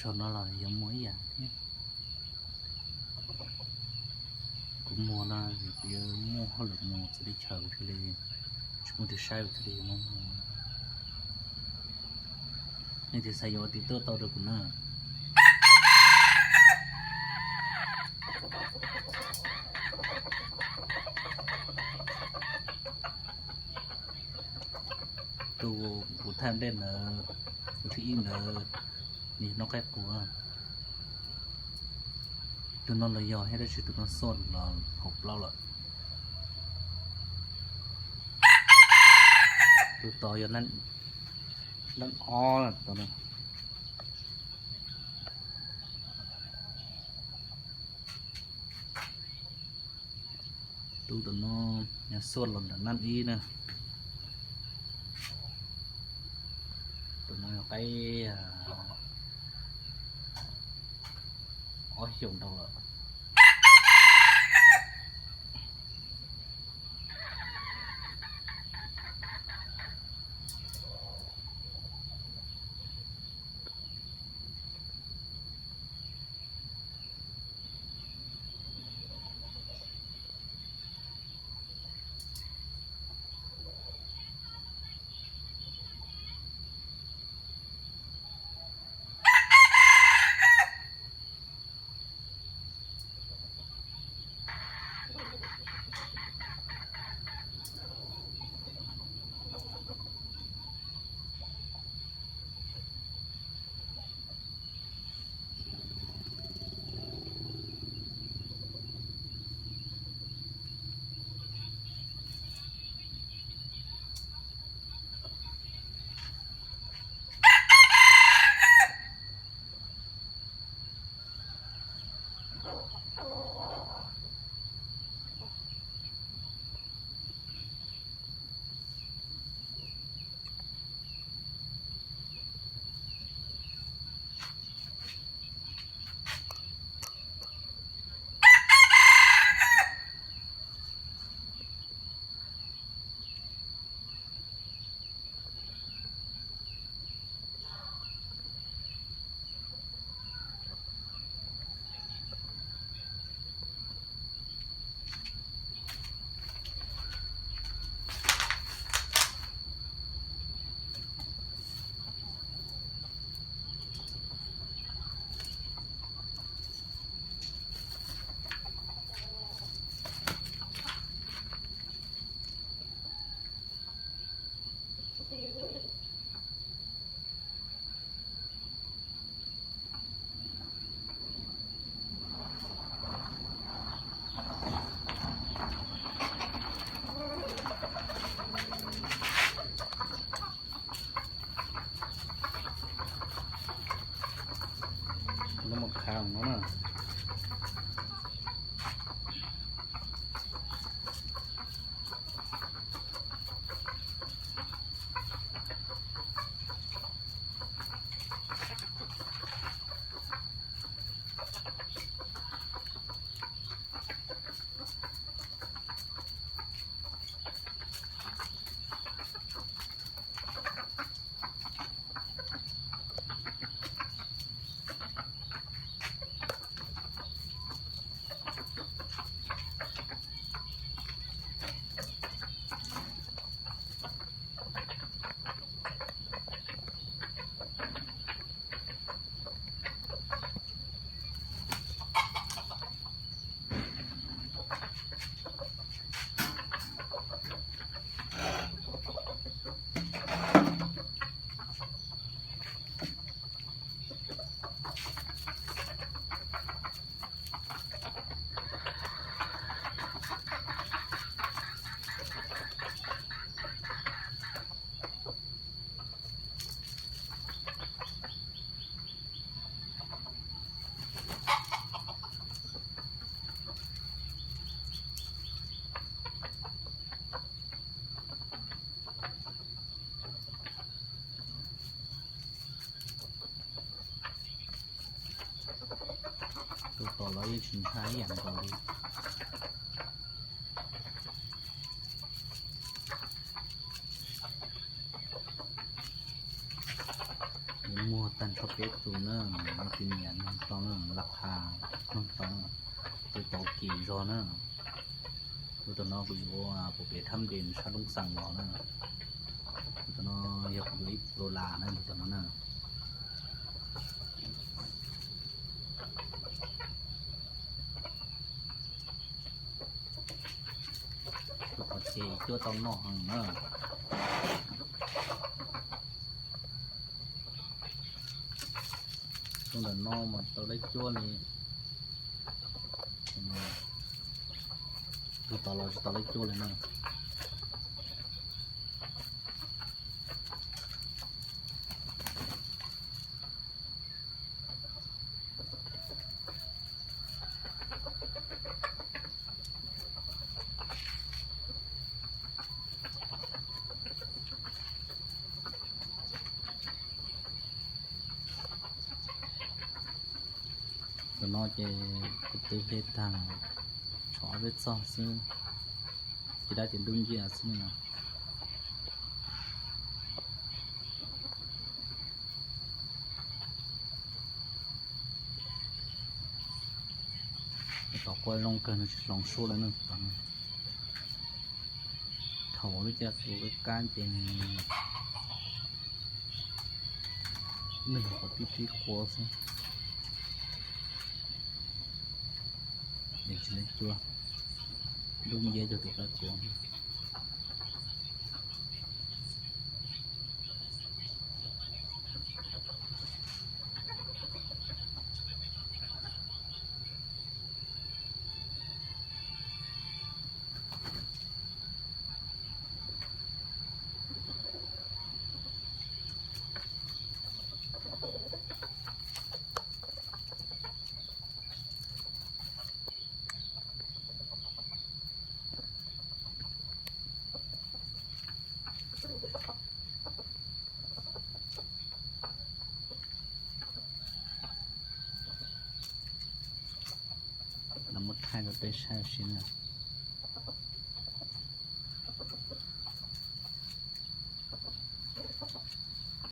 sau nó là giống mới vậy nhé cũng mua là bây giờ mua họ được mua sẽ đi chờ thì là chúng tôi sai thì là mong mua nên thì sai rồi thì tôi tao được nữa tôi cũng tham đến là thì làนี่นกแก้ปัวตัวนั้นเลยย่อให้ได้ชื่อตัวนั้นส้นเราหกเราเลยตัวต่ออย่างนั้นนั่นอ้อตัวนั้นตัวนั้นเนี่ยส้นหล่นนั่นอีนะตัวนั้นไปôi dùng đâu rồi nó một khang nó nè tôi tỏ lấy trình thái dạng còn đi mua ตันชอบเก็ตตัวเนอร์มันเป็นเหรียญตอนนั้นราคาตอนตัวต่อกี่รอเนอร์ตัวน้องกูอยู่ว่าผมไปทำเด่นชาลุงสั่งรอเนอร์ตัวน้องอยากอยู่โรลาเนอร์ตัวน้องเนอร์ตัวต่อเจตัวต้องนอกเนอร์ตัวน้องมันตัวเล็กจ้วนนี่ตัวต่อเราจะตัวเล็กจ้วนเลยเนอะตัวน้องจะตัวเล็กทางชอบเล็กซ้อซึ่งจะได้จะดุนเยอะซึ่งเนาะต่อกล้วยลงเกินลองสู้แล้วนึงตอนเถาหรือจะตัวการเป็นหนึ่งของพี่โค้ชเด็กเล็กจัวดุนเยอะจะตัวกระโกงน้ำมันไทยเราได้ใช้ชิ้นอ่ะ